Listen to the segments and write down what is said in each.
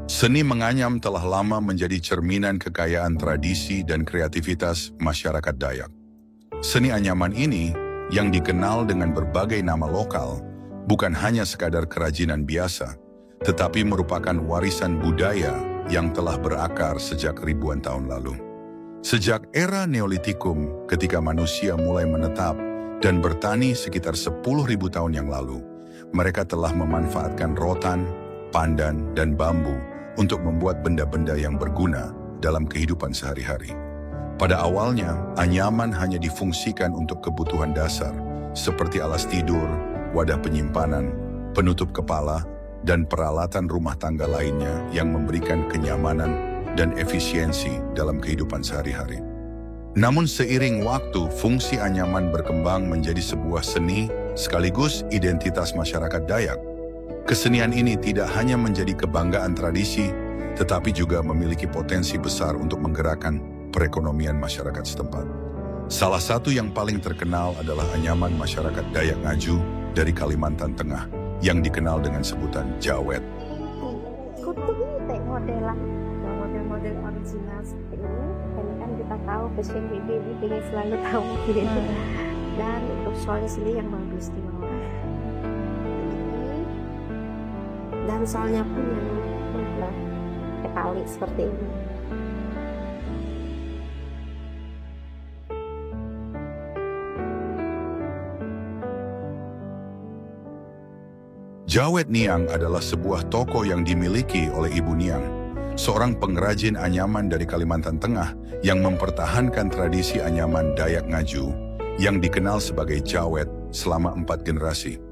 Seni menganyam telah lama menjadi cerminan kekayaan tradisi dan kreativitas masyarakat Dayak. Seni anyaman ini, yang dikenal dengan berbagai nama lokal, bukan hanya sekadar kerajinan biasa, tetapi merupakan warisan budaya yang telah berakar sejak ribuan tahun lalu. Sejak era Neolitikum, ketika manusia mulai menetap dan bertani sekitar 10.000 tahun yang lalu, mereka telah memanfaatkan rotan, pandan, dan bambu untuk membuat benda-benda yang berguna dalam kehidupan sehari-hari. Pada awalnya, anyaman hanya difungsikan untuk kebutuhan dasar, seperti alas tidur, wadah penyimpanan, penutup kepala, dan peralatan rumah tangga lainnya yang memberikan kenyamanan dan efisiensi dalam kehidupan sehari-hari. Namun seiring waktu, fungsi anyaman berkembang menjadi sebuah seni sekaligus identitas masyarakat Dayak. Kesenian ini tidak hanya menjadi kebanggaan tradisi, tetapi juga memiliki potensi besar untuk menggerakkan perekonomian masyarakat setempat. Salah satu yang paling terkenal adalah anyaman masyarakat Dayak Ngaju dari Kalimantan Tengah yang dikenal dengan sebutan Jawet. Model original seperti ini kan kita tahu fashion baby ingin selalu tahu gitu. Dan untuk soalnya sendiri yang bagus di bawah. Dan soalnya pun yang metalik seperti ini. Jawet Niang adalah sebuah toko yang dimiliki oleh Ibu Niang, seorang pengrajin anyaman dari Kalimantan Tengah yang mempertahankan tradisi anyaman Dayak Ngaju yang dikenal sebagai Jawet selama 4 generasi.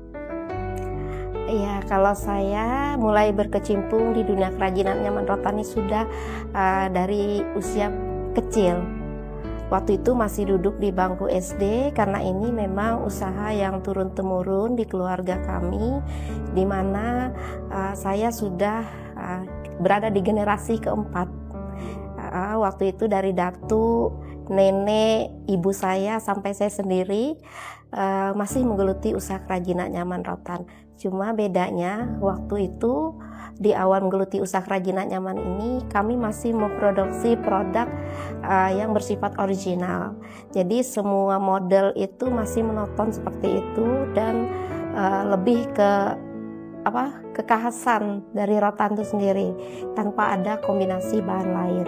Iya, kalau saya mulai berkecimpung di dunia kerajinan anyaman rotan ini sudah dari usia kecil. Waktu itu masih duduk di bangku SD karena ini memang usaha yang turun-temurun di keluarga kami, di mana saya sudah berada di generasi keempat. Waktu itu dari datu, nenek, ibu saya sampai saya sendiri masih menggeluti usaha kerajinan anyaman rotan. Cuma bedanya waktu itu di awal menggeluti usaha kerajinan anyaman ini kami masih memproduksi produk yang bersifat original. Jadi semua model itu masih monoton seperti itu dan lebih ke kekhasan dari rotan itu sendiri tanpa ada kombinasi bahan lain.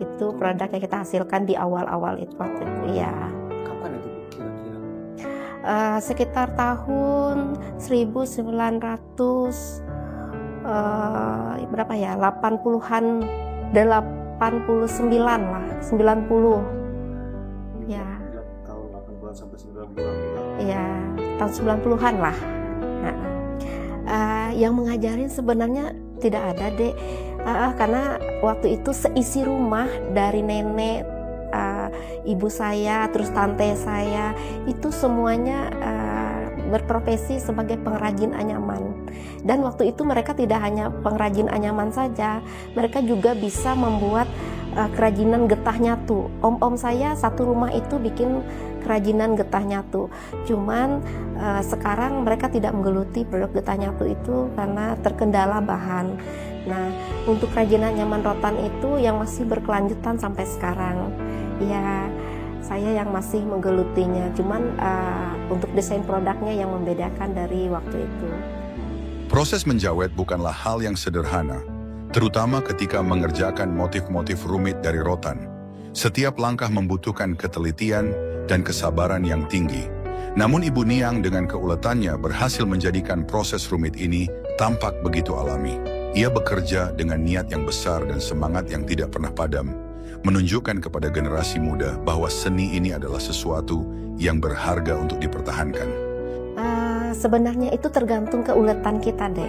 Itu produk yang kita hasilkan di awal-awal itu waktu itu ya. Kapan itu kira-kira? Sekitar tahun 1900 berapa ya? 80-an 89 lah, 90. Ya. Tahun 80-an sampai 90-an. Ya, tahun 90-an lah. Yang mengajarin sebenarnya tidak ada, Dek. Karena waktu itu seisi rumah dari nenek, ibu saya, terus tante saya, itu semuanya berprofesi sebagai pengrajin anyaman. Dan waktu itu mereka tidak hanya pengrajin anyaman saja, mereka juga bisa membuat kerajinan getah nyatu. Om-om saya satu rumah itu bikin kerajinan getah nyatu. Cuman sekarang mereka tidak menggeluti produk getah nyatu itu karena terkendala bahan. Nah, untuk kerajinan anyaman rotan itu yang masih berkelanjutan sampai sekarang. Ya, saya yang masih menggelutinya. Cuman untuk desain produknya yang membedakan dari waktu itu. Proses menjawet bukanlah hal yang sederhana, terutama ketika mengerjakan motif-motif rumit dari rotan. Setiap langkah membutuhkan ketelitian dan kesabaran yang tinggi. Namun Ibu Niang dengan keuletannya berhasil menjadikan proses rumit ini tampak begitu alami. Ia bekerja dengan niat yang besar dan semangat yang tidak pernah padam, menunjukkan kepada generasi muda bahwa seni ini adalah sesuatu yang berharga untuk dipertahankan. Sebenarnya itu tergantung keuletan kita, Dek.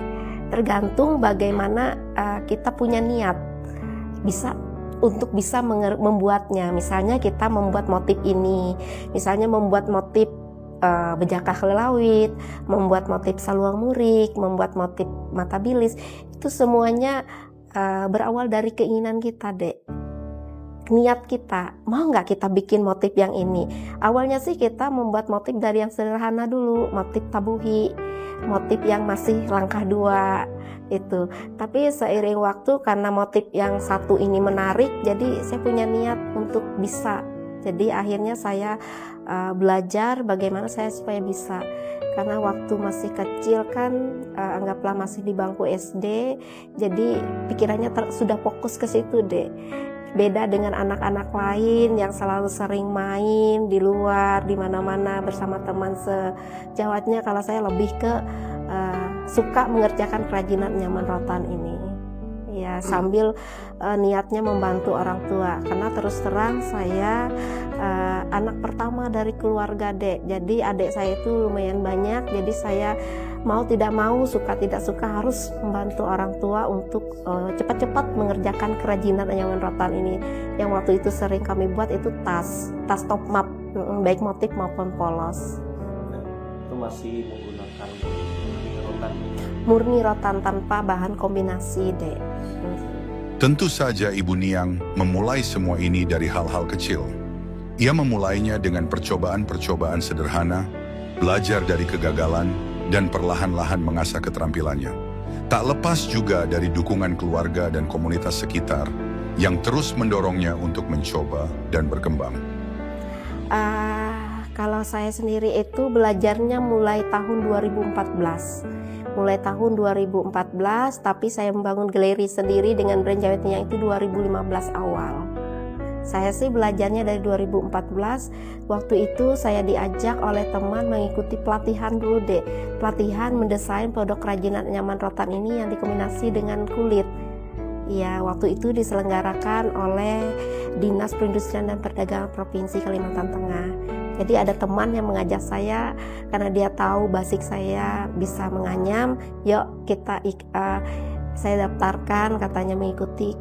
Tergantung bagaimana kita punya niat untuk bisa membuatnya. Misalnya kita membuat motif ini, misalnya membuat motif bejaka kelelawit, membuat motif saluang murik, membuat motif mata bilis, itu semuanya berawal dari keinginan kita, Dek. Niat kita, mau nggak kita bikin motif yang ini? Awalnya sih kita membuat motif dari yang sederhana dulu, motif tabuhi, motif yang masih langkah 2. itu. Tapi seiring waktu karena motif yang satu ini menarik, jadi saya punya niat untuk bisa. Jadi akhirnya saya belajar bagaimana saya supaya bisa. Karena waktu masih kecil kan, anggaplah masih di bangku SD, jadi pikirannya sudah fokus ke situ deh. Beda dengan anak-anak lain yang selalu sering main di luar, di mana-mana bersama teman sejawatnya. Kalau saya lebih ke suka mengerjakan kerajinan anyaman rotan ini. Ya, sambil niatnya membantu orang tua. Karena terus terang saya anak pertama dari keluarga Dek. Jadi adik saya itu lumayan banyak. Jadi saya mau tidak mau, suka tidak suka harus membantu orang tua untuk cepat-cepat mengerjakan kerajinan anyaman rotan ini. Yang waktu itu sering kami buat itu tas top map, baik motif maupun polos. Itu masih menggunakan rotan. Murni rotan tanpa bahan kombinasi, Dek. Tentu saja Ibu Niang memulai semua ini dari hal-hal kecil. Ia memulainya dengan percobaan-percobaan sederhana, belajar dari kegagalan, dan perlahan-lahan mengasah keterampilannya. Tak lepas juga dari dukungan keluarga dan komunitas sekitar yang terus mendorongnya untuk mencoba dan berkembang. Kalau saya sendiri itu belajarnya mulai tahun 2014. Mulai tahun 2014, tapi saya membangun galeri sendiri dengan brand Jawet Niang itu 2015 awal. Saya sih belajarnya dari 2014. Waktu itu saya diajak oleh teman mengikuti pelatihan dulu deh. Pelatihan mendesain produk kerajinan anyaman rotan ini yang dikombinasi dengan kulit. Ya, waktu itu diselenggarakan oleh Dinas Perindustrian dan Perdagangan Provinsi Kalimantan Tengah. Jadi ada teman yang mengajak saya karena dia tahu basic saya bisa menganyam. Yuk kita saya daftarkan, katanya mengikuti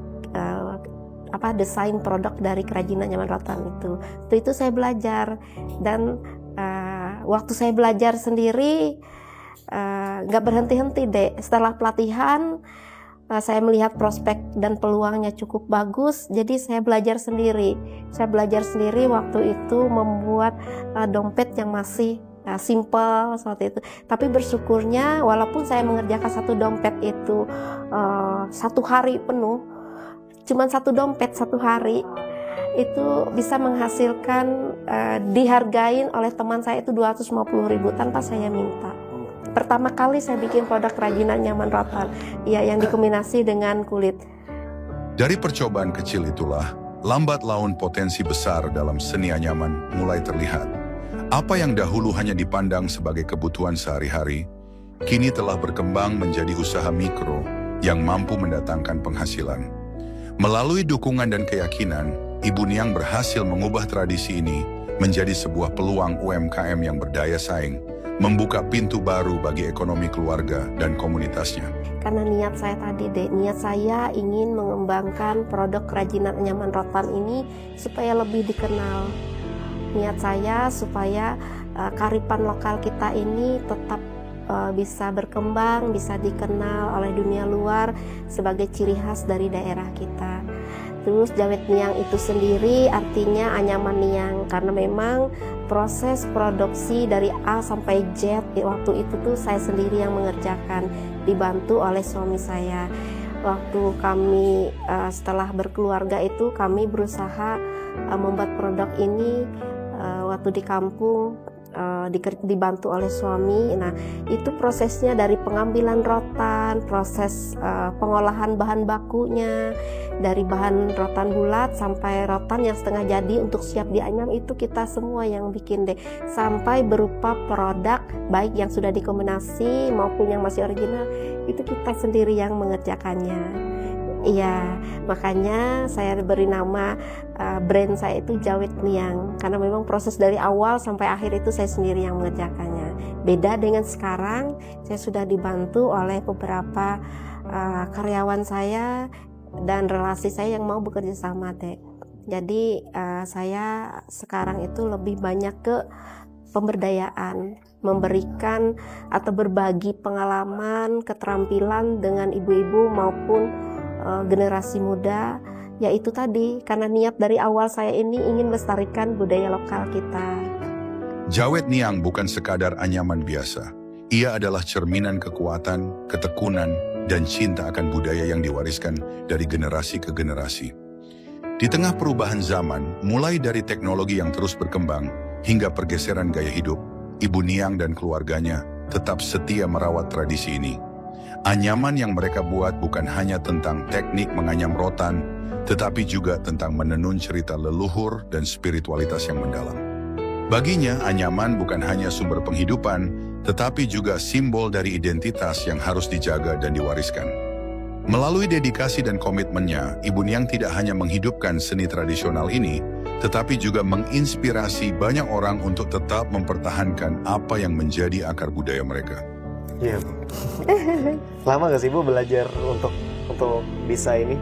desain produk dari kerajinan anyaman rotan itu. Itu saya belajar dan waktu saya belajar sendiri nggak berhenti-henti deh. Setelah pelatihan saya melihat prospek dan peluangnya cukup bagus, jadi saya belajar sendiri. Saya belajar sendiri waktu itu membuat dompet yang masih simple seperti itu. Tapi bersyukurnya walaupun saya mengerjakan satu dompet itu 1 hari penuh, cuman 1 dompet 1 hari itu bisa menghasilkan dihargain oleh teman saya itu 250.000 tanpa saya minta. Pertama kali saya bikin produk kerajinan anyaman rotan, ya, yang dikombinasi dengan kulit. Dari percobaan kecil itulah, lambat laun potensi besar dalam seni anyaman mulai terlihat. Apa yang dahulu hanya dipandang sebagai kebutuhan sehari-hari, kini telah berkembang menjadi usaha mikro yang mampu mendatangkan penghasilan. Melalui dukungan dan keyakinan, Ibu Niang berhasil mengubah tradisi ini menjadi sebuah peluang UMKM yang berdaya saing, membuka pintu baru bagi ekonomi keluarga dan komunitasnya. Karena niat saya tadi deh, niat saya ingin mengembangkan produk kerajinan anyaman rotan ini supaya lebih dikenal. Niat saya supaya kearifan lokal kita ini tetap bisa berkembang, bisa dikenal oleh dunia luar sebagai ciri khas dari daerah kita. Terus Jawet Niang itu sendiri artinya anyaman Niang, karena memang proses produksi dari A sampai Z waktu itu tuh saya sendiri yang mengerjakan, dibantu oleh suami saya. Waktu kami setelah berkeluarga itu kami berusaha membuat produk ini waktu di kampung, dibantu oleh suami. Nah, itu prosesnya dari pengambilan rotan, proses pengolahan bahan bakunya, dari bahan rotan bulat sampai rotan yang setengah jadi untuk siap dianyam, itu kita semua yang bikin deh, sampai berupa produk baik yang sudah dikombinasi maupun yang masih original, itu kita sendiri yang mengerjakannya. Iya, makanya saya beri nama brand saya itu Jawet Niang, karena memang proses dari awal sampai akhir itu saya sendiri yang mengerjakannya. Beda dengan sekarang, saya sudah dibantu oleh beberapa karyawan saya dan relasi saya yang mau bekerja sama, Dek. Jadi saya sekarang itu lebih banyak ke pemberdayaan, memberikan atau berbagi pengalaman, keterampilan dengan ibu-ibu maupun generasi muda, yaitu tadi karena niat dari awal saya ini ingin melestarikan budaya lokal kita. Jawet Niang bukan sekadar anyaman biasa. Ia adalah cerminan kekuatan, ketekunan, dan cinta akan budaya yang diwariskan dari generasi ke generasi. Di tengah perubahan zaman, mulai dari teknologi yang terus berkembang hingga pergeseran gaya hidup, Ibu Niang dan keluarganya tetap setia merawat tradisi ini. Anyaman yang mereka buat bukan hanya tentang teknik menganyam rotan, tetapi juga tentang menenun cerita leluhur dan spiritualitas yang mendalam. Baginya, anyaman bukan hanya sumber penghidupan, tetapi juga simbol dari identitas yang harus dijaga dan diwariskan. Melalui dedikasi dan komitmennya, Ibu Niang tidak hanya menghidupkan seni tradisional ini, tetapi juga menginspirasi banyak orang untuk tetap mempertahankan apa yang menjadi akar budaya mereka. Iya, Bu. Lama gak sih Bu belajar untuk bisa ini?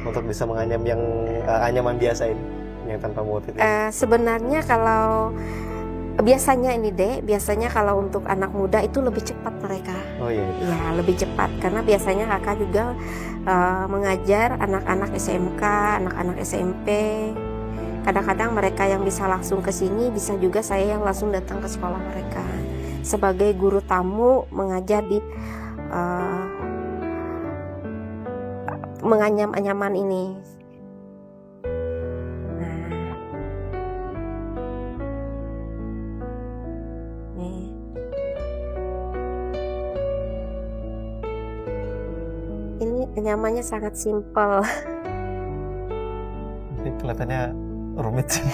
Untuk bisa menganyam yang anyaman biasa ini, yang tanpa motif ini? Sebenarnya kalau biasanya kalau untuk anak muda itu lebih cepat mereka. Oh iya. Ya, lebih cepat karena biasanya kakak juga mengajar anak-anak SMK, anak-anak SMP. Kadang-kadang mereka yang bisa langsung ke sini, bisa juga saya yang langsung datang ke sekolah mereka sebagai guru tamu mengajar di menganyam-anyaman ini. Nah, nih. Ini anyamannya sangat simpel. Ini kelihatannya rumit sih.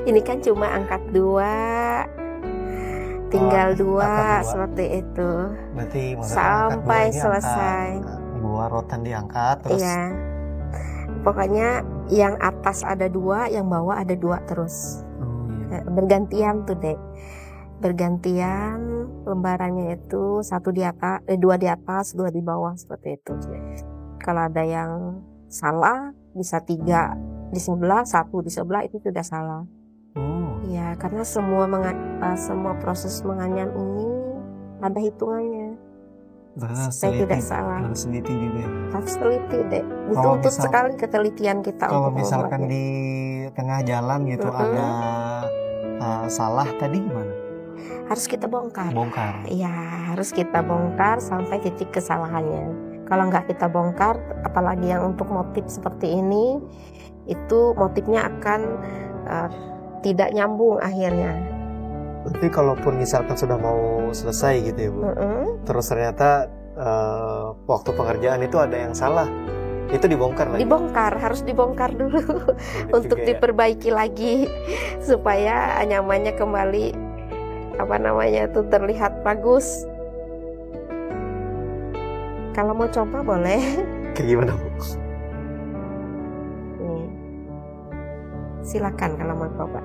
Ini kan cuma angkat 2, tinggal 2 seperti itu. Berarti sampai selesai. 2 rotan diangkat terus. Iya. Pokoknya yang atas ada 2, yang bawah ada 2 terus. Iya. Bergantian tuh, Dek. Bergantian lembarannya itu 2 di atas, 2 di bawah seperti itu. Kalau ada yang salah bisa 3 di sebelah, 1 di sebelah, itu sudah salah. Ya, karena semua proses menganyam ini ada hitungannya. Saya tidak salah. Harus teliti juga. Harus teliti, Dek. Dituntut sekali ketelitian kita. Kalau misalkan di tengah jalan gitu ada salah tadi gimana? Harus kita bongkar. Iya, harus kita bongkar sampai titik kesalahannya. Kalau nggak kita bongkar, apalagi yang untuk motif seperti ini, itu motifnya akan tidak nyambung akhirnya. Tapi kalaupun misalkan sudah mau selesai gitu ya Bu, terus ternyata waktu pengerjaan itu ada yang salah, itu dibongkar lagi? Dibongkar, harus dibongkar dulu untuk diperbaiki lagi supaya anyamannya kembali terlihat bagus. Kalau mau coba boleh. Kayak gimana Bu? Silakan kalau mau coba.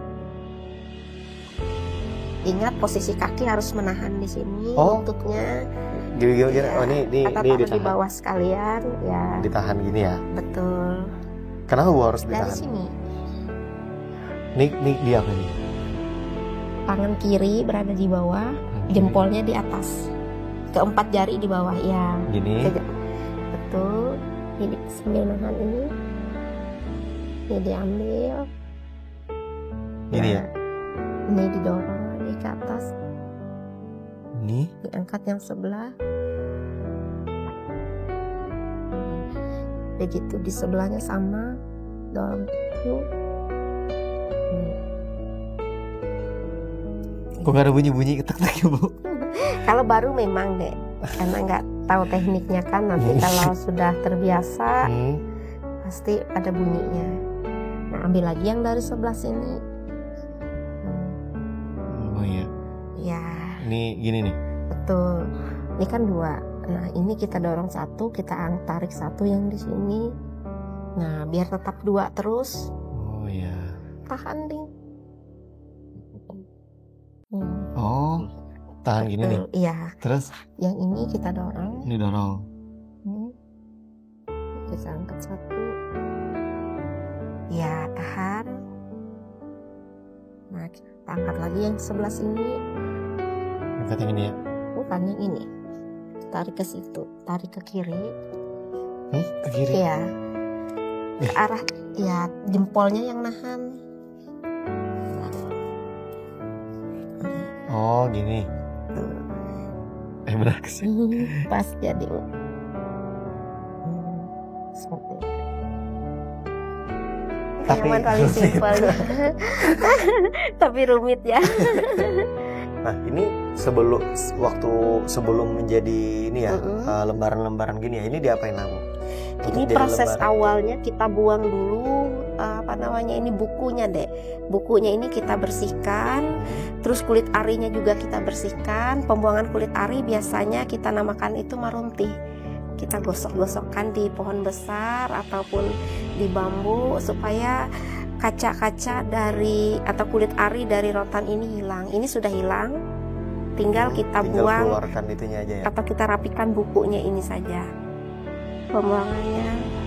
Ingat posisi kaki harus menahan di sini, lututnya. Gini. Ya, Oh ini di bawah sekalian, ya. Ditahan gini ya. Betul. Kenapa Bu harus ditahan? Dari sini. Ini dia apa nih? Tangan kiri berada di bawah, jempolnya di atas. Keempat jari di bawah, ya. Gini. Betul. Ini sambil nahan ini. Ini diambil. Ini ya. Ini didorong lagi ke atas. Ini diangkat yang sebelah. Begitu di sebelahnya sama, dorong itu. Kok gak ada bunyi-bunyi ketek-ketek ya Bu? Kalau baru memang Dek, karena nggak tahu tekniknya kan. Nanti kalau sudah terbiasa pasti ada bunyinya. Nah, ambil lagi yang dari sebelah sini. Oh iya. Ya. Ini gini nih. Betul. Ini kan 2. Nah, ini kita dorong 1, kita tarik 1 yang di sini. Nah, biar tetap 2 terus. Oh iya. Tahan ding. Oh, tahan gini nih. Iya. Terus? Yang ini kita dorong. Ini dorong. Kita angkat 1. Ya, tahan. Nah, kita angkat lagi yang sebelah sini. Angkat yang ini ya? Bukan yang ini. Tarik ke situ, tarik ke kiri. Ke kiri? Iya. Ke arah, ya jempolnya yang nahan. Oh, gini. benar-benar kesini. Pas jadi seperti itu. Tapi Anyaman paling rumit. simpel. Tapi rumit ya. Nah ini sebelum menjadi ini ya, lembaran-lembaran gini ya, ini diapain aku? Ini proses awalnya kita buang dulu ini bukunya deh. Bukunya ini kita bersihkan, terus kulit arinya juga kita bersihkan. Pembuangan kulit ari biasanya kita namakan itu marunti. Kita gosok-gosokkan di pohon besar ataupun di bambu supaya kaca-kaca atau kulit ari dari rotan ini hilang. Ini sudah hilang, tinggal kita buang, keluarkan itunya aja ya. atau kita rapikan bukunya ini saja pembuangannya.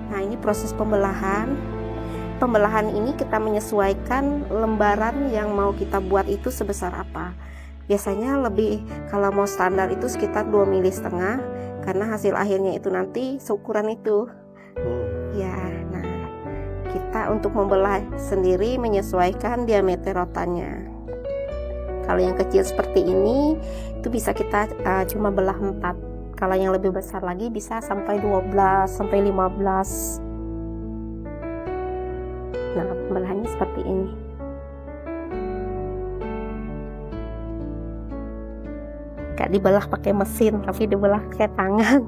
Nah ini proses pembelahan. Pembelahan ini kita menyesuaikan lembaran yang mau kita buat itu sebesar apa. Biasanya kalau mau standar itu sekitar 2,5 mm, karena hasil akhirnya itu nanti seukuran itu. Ya, nah kita untuk membelah sendiri menyesuaikan diameter rotannya. Kalau yang kecil seperti ini itu bisa kita cuma belah 4. Kalau yang lebih besar lagi bisa sampai 12 sampai 15. Nah, pembelahannya seperti ini. Gak dibelah pakai mesin, tapi dibelah pakai tangan.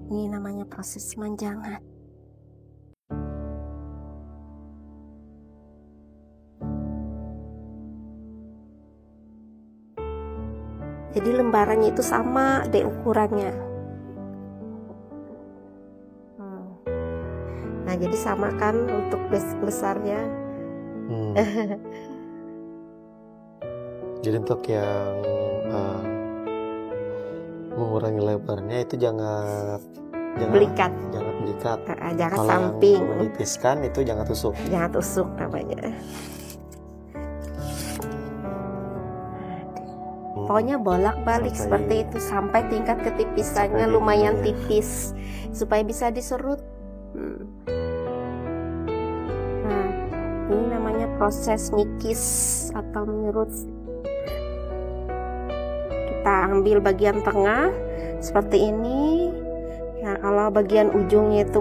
Ini namanya proses manjangan. Jadi lembarannya itu sama deh ukurannya. Nah jadi sama kan untuk besarnya. Jadi untuk yang mengurangi lebarnya itu jangan belikat, jangan kalau samping. yang menipiskan itu jangan tusuk. Jangan tusuk namanya. Pokoknya bolak-balik seperti itu sampai tingkat ketipisannya lumayan tipis supaya bisa diserut. Nah, ini namanya proses nikis atau menyerut. Kita ambil bagian tengah seperti ini. Nah, kalau bagian ujungnya itu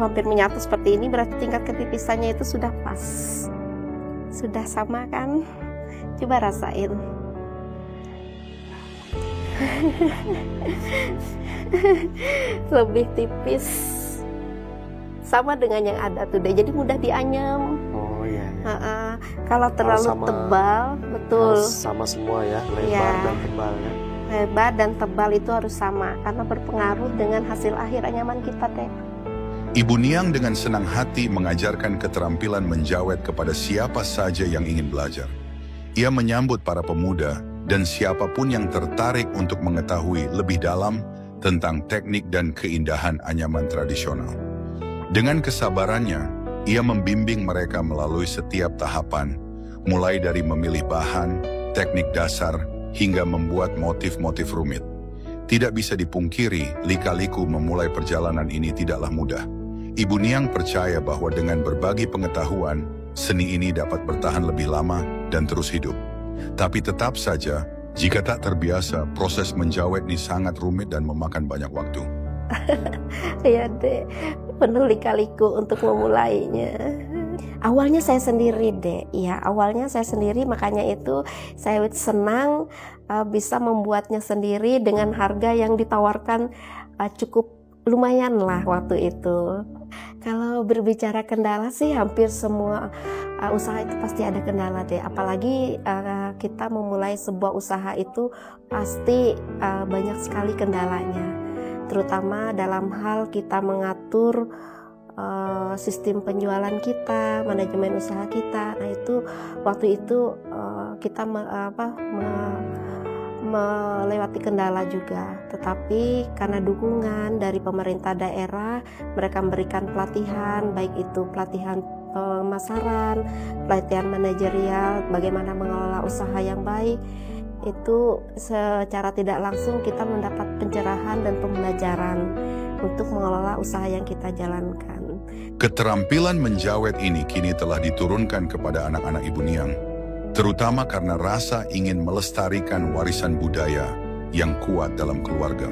hampir menyatu seperti ini, berarti tingkat ketipisannya itu sudah pas. Sudah sama kan? Coba rasain. Lebih tipis sama dengan yang ada tuh deh, jadi mudah dianyam. Oh iya. Kalau terlalu tebal, betul. Harus sama semua ya, lebar dan tebalnya. Lebar dan tebal itu harus sama karena berpengaruh dengan hasil akhir anyaman kita teh. Ibu Niang dengan senang hati mengajarkan keterampilan menjawet kepada siapa saja yang ingin belajar. Ia menyambut para pemuda dan siapapun yang tertarik untuk mengetahui lebih dalam tentang teknik dan keindahan anyaman tradisional. Dengan kesabarannya, ia membimbing mereka melalui setiap tahapan, mulai dari memilih bahan, teknik dasar, hingga membuat motif-motif rumit. Tidak bisa dipungkiri, lika-liku memulai perjalanan ini tidaklah mudah. Ibu Niang percaya bahwa dengan berbagi pengetahuan, seni ini dapat bertahan lebih lama dan terus hidup. Tapi tetap saja, jika tak terbiasa, proses menjawet ini sangat rumit dan memakan banyak waktu. Ya deh, penuh lika-liku untuk memulainya. Awalnya saya sendiri deh, ya awalnya saya sendiri, makanya itu saya senang bisa membuatnya sendiri dengan harga yang ditawarkan cukup lumayan lah waktu itu. Kalau berbicara kendala sih hampir semua usaha itu pasti ada kendala deh. Apalagi kita memulai sebuah usaha itu pasti banyak sekali kendalanya. Terutama dalam hal kita mengatur sistem penjualan kita, manajemen usaha kita. Nah itu waktu itu kita melewati kendala juga, tetapi karena dukungan dari pemerintah daerah, mereka memberikan pelatihan, baik itu pelatihan pemasaran, pelatihan manajerial, bagaimana mengelola usaha yang baik. itu secara tidak langsung kita mendapat pencerahan dan pembelajaran untuk mengelola usaha yang kita jalankan. Keterampilan menjawet ini kini telah diturunkan kepada anak-anak Ibu Niang, terutama karena rasa ingin melestarikan warisan budaya yang kuat dalam keluarga.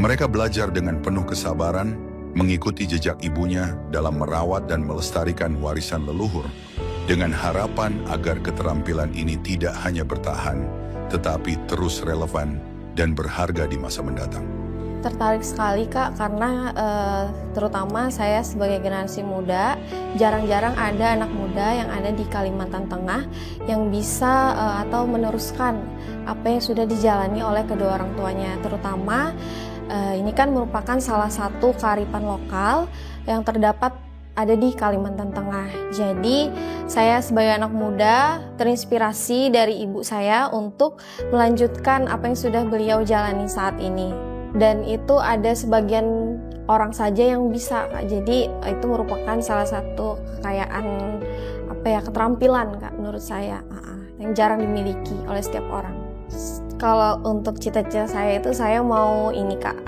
Mereka belajar dengan penuh kesabaran, mengikuti jejak ibunya dalam merawat dan melestarikan warisan leluhur, dengan harapan agar keterampilan ini tidak hanya bertahan, tetapi terus relevan dan berharga di masa mendatang. Tertarik sekali Kak, karena terutama saya sebagai generasi muda, jarang-jarang ada anak muda yang ada di Kalimantan Tengah yang bisa atau meneruskan apa yang sudah dijalani oleh kedua orang tuanya. Terutama ini kan merupakan salah satu kearifan lokal yang terdapat ada di Kalimantan Tengah. Jadi saya sebagai anak muda terinspirasi dari ibu saya untuk melanjutkan apa yang sudah beliau jalani saat ini. Dan itu ada sebagian orang saja yang bisa, Kak. Jadi itu merupakan salah satu kekayaan keterampilan, Kak, menurut saya yang jarang dimiliki oleh setiap orang. Kalau untuk cita-cita saya itu saya mau ini Kak,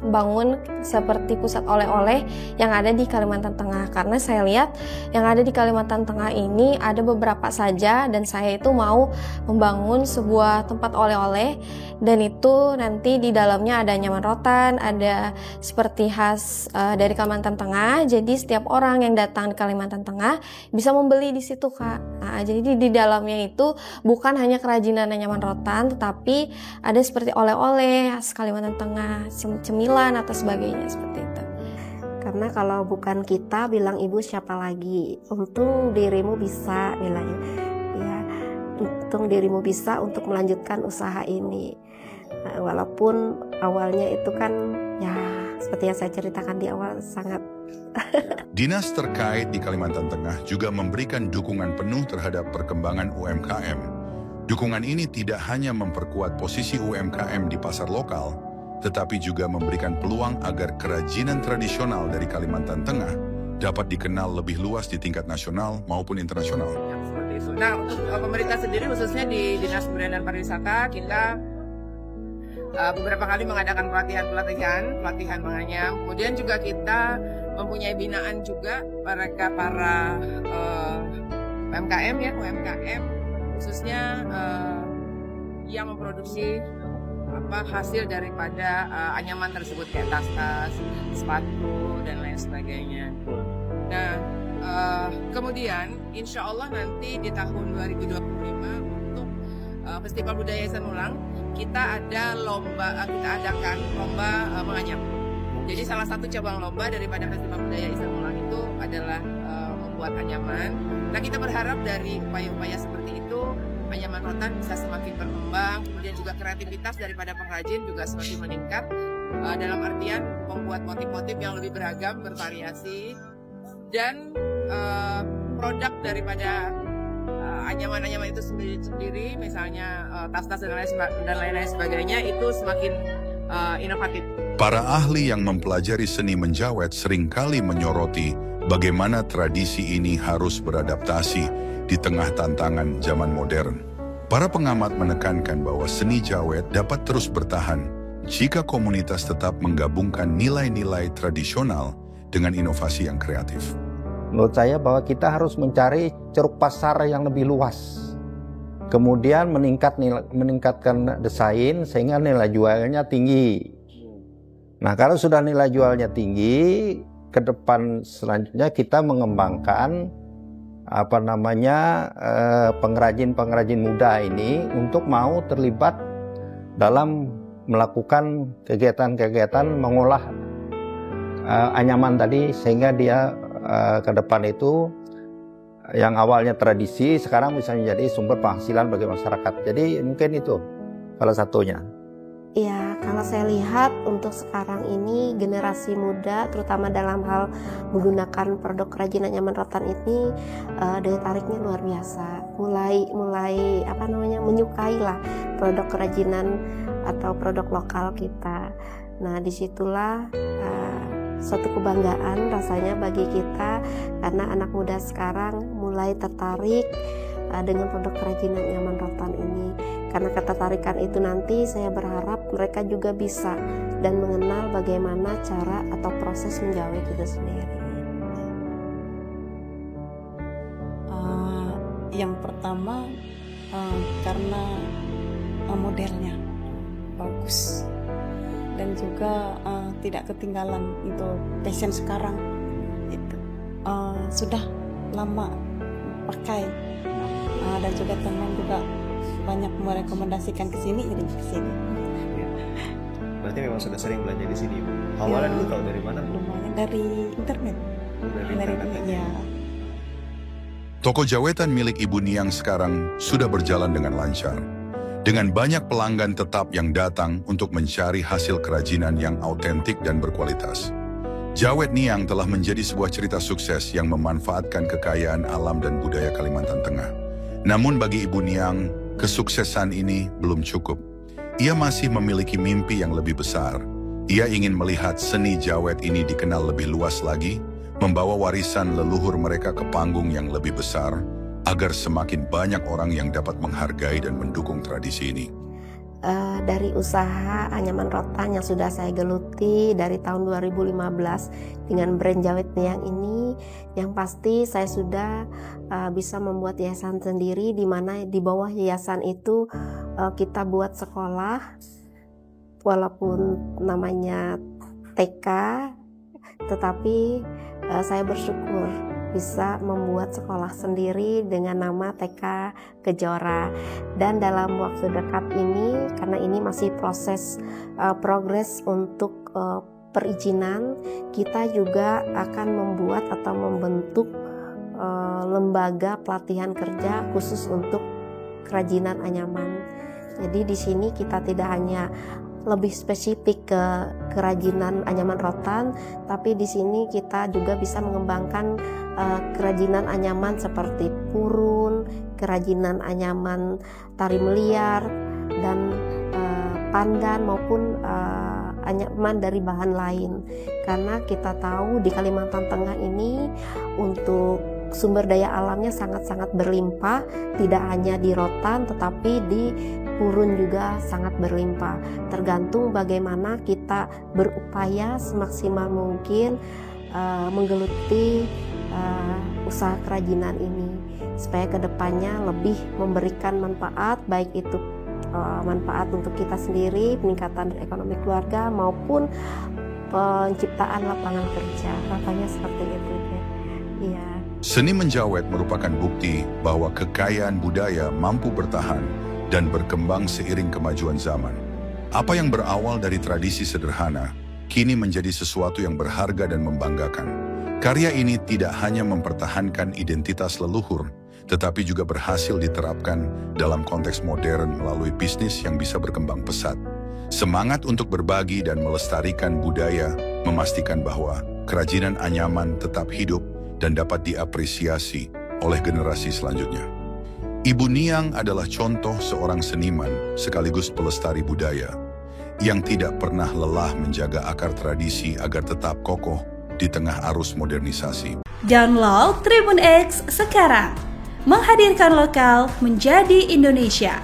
bangun seperti pusat oleh-oleh yang ada di Kalimantan Tengah, karena saya lihat yang ada di Kalimantan Tengah ini ada beberapa saja, dan saya itu mau membangun sebuah tempat oleh-oleh, dan itu nanti di dalamnya ada anyaman rotan, ada seperti khas dari Kalimantan Tengah. Jadi setiap orang yang datang di Kalimantan Tengah bisa membeli di situ Kak. Jadi di dalamnya itu bukan hanya kerajinan anyaman rotan, tetapi ada seperti oleh-oleh khas Kalimantan Tengah, cemilan atau sebagainya seperti itu. Karena kalau bukan kita, bilang ibu siapa lagi? Untung dirimu bisa, bilangnya. Ya, untung dirimu bisa untuk melanjutkan usaha ini. Walaupun awalnya itu kan ya seperti yang saya ceritakan di awal sangat. Dinas terkait di Kalimantan Tengah juga memberikan dukungan penuh terhadap perkembangan UMKM. Dukungan ini tidak hanya memperkuat posisi UMKM di pasar lokal, tetapi juga memberikan peluang agar kerajinan tradisional dari Kalimantan Tengah dapat dikenal lebih luas di tingkat nasional maupun internasional. Seperti itu. Nah, untuk pemerintah sendiri khususnya di Dinas Kebudayaan dan Pariwisata, kita beberapa kali mengadakan pelatihan menganyam. Kemudian juga kita mempunyai binaan juga para UMKM khususnya yang memproduksi hasil daripada anyaman tersebut kayak tas-tas, sepatu dan lain sebagainya. Nah, kemudian insya Allah nanti di tahun 2025 untuk Festival Budaya Ihsan Ulang kita adakan lomba menganyam. Jadi salah satu cabang lomba daripada Festival Budaya Ihsan Ulang itu adalah membuat anyaman. Nah, kita berharap dari upaya-upaya seperti itu anyaman rotan bisa semakin berkembang, kemudian juga kreativitas daripada pengrajin juga semakin meningkat, dalam artian membuat motif-motif yang lebih beragam, bervariasi, dan produk daripada anyaman-anyaman itu sendiri, misalnya tas-tas dan lain-lain sebagainya, itu semakin inovatif. Para ahli yang mempelajari seni menjawet seringkali menyoroti bagaimana tradisi ini harus beradaptasi di tengah tantangan zaman modern. Para pengamat menekankan bahwa seni jawet dapat terus bertahan jika komunitas tetap menggabungkan nilai-nilai tradisional dengan inovasi yang kreatif. Menurut saya bahwa kita harus mencari ceruk pasar yang lebih luas. Kemudian meningkatkan desain sehingga nilai jualnya tinggi. Nah, kalau sudah nilai jualnya tinggi, ke depan selanjutnya kita mengembangkan pengrajin-pengrajin muda ini untuk mau terlibat dalam melakukan kegiatan-kegiatan mengolah anyaman tadi, sehingga dia ke depan itu yang awalnya tradisi sekarang bisa menjadi sumber penghasilan bagi masyarakat. Jadi mungkin itu salah satunya. Ya, kalau saya lihat untuk sekarang ini generasi muda, terutama dalam hal menggunakan produk kerajinan anyaman rotan ini, daya tariknya luar biasa. Mulai menyukai lah produk kerajinan atau produk lokal kita. Nah, disitulah suatu kebanggaan rasanya bagi kita, karena anak muda sekarang mulai tertarik dengan produk kerajinan anyaman rotan ini. Karena ketertarikan itu nanti saya berharap mereka juga bisa dan mengenal bagaimana cara atau proses menjawet itu sendiri. Yang pertama karena modelnya bagus dan juga tidak ketinggalan untuk fashion sekarang. Itu sudah lama pakai dan juga teman juga banyak merekomendasikan ke sini, jadi ke sini. Ya. Berarti memang sudah sering belanja di sini, Bu. Awalnya dulu tahu dari mana, Bu? Lumayan dari internet. Ya. Toko jawetan milik Ibu Niang sekarang sudah berjalan dengan lancar. Dengan banyak pelanggan tetap yang datang untuk mencari hasil kerajinan yang autentik dan berkualitas. Jawet Niang telah menjadi sebuah cerita sukses yang memanfaatkan kekayaan alam dan budaya Kalimantan Tengah. Namun bagi Ibu Niang, kesuksesan ini belum cukup. Ia masih memiliki mimpi yang lebih besar. Ia ingin melihat seni jawet ini dikenal lebih luas lagi, membawa warisan leluhur mereka ke panggung yang lebih besar, agar semakin banyak orang yang dapat menghargai dan mendukung tradisi ini. Dari usaha anyaman rotan yang sudah saya geluti dari tahun 2015 dengan brand Jawet Niang ini, yang pasti saya sudah bisa membuat yayasan sendiri, di mana di bawah yayasan itu kita buat sekolah, walaupun namanya TK, tetapi saya bersyukur bisa membuat sekolah sendiri dengan nama TK Kejora. Dan dalam waktu dekat ini, karena ini masih proses progres untuk perizinan, kita juga akan membuat atau membentuk lembaga pelatihan kerja khusus untuk kerajinan anyaman. Jadi di sini kita tidak hanya lebih spesifik ke kerajinan anyaman rotan, tapi di sini kita juga bisa mengembangkan kerajinan anyaman seperti purun, kerajinan anyaman tari meliar, dan pandan maupun anyaman dari bahan lain. Karena kita tahu di Kalimantan Tengah ini untuk sumber daya alamnya sangat-sangat berlimpah, tidak hanya di rotan tetapi di purun juga sangat berlimpah. Tergantung bagaimana kita berupaya semaksimal mungkin menggeluti usaha kerajinan ini, supaya kedepannya lebih memberikan manfaat, baik itu manfaat untuk kita sendiri, peningkatan ekonomi keluarga, maupun penciptaan lapangan kerja. Rasanya seperti itu. Iya. Seni menjawet merupakan bukti bahwa kekayaan budaya mampu bertahan dan berkembang seiring kemajuan zaman. Apa yang berawal dari tradisi sederhana, kini menjadi sesuatu yang berharga dan membanggakan. Karya ini tidak hanya mempertahankan identitas leluhur, tetapi juga berhasil diterapkan dalam konteks modern melalui bisnis yang bisa berkembang pesat. Semangat untuk berbagi dan melestarikan budaya memastikan bahwa kerajinan anyaman tetap hidup dan dapat diapresiasi oleh generasi selanjutnya. Ibu Niang adalah contoh seorang seniman sekaligus pelestari budaya yang tidak pernah lelah menjaga akar tradisi agar tetap kokoh di tengah arus modernisasi. Download Tribun X sekarang, menghadirkan lokal menjadi Indonesia.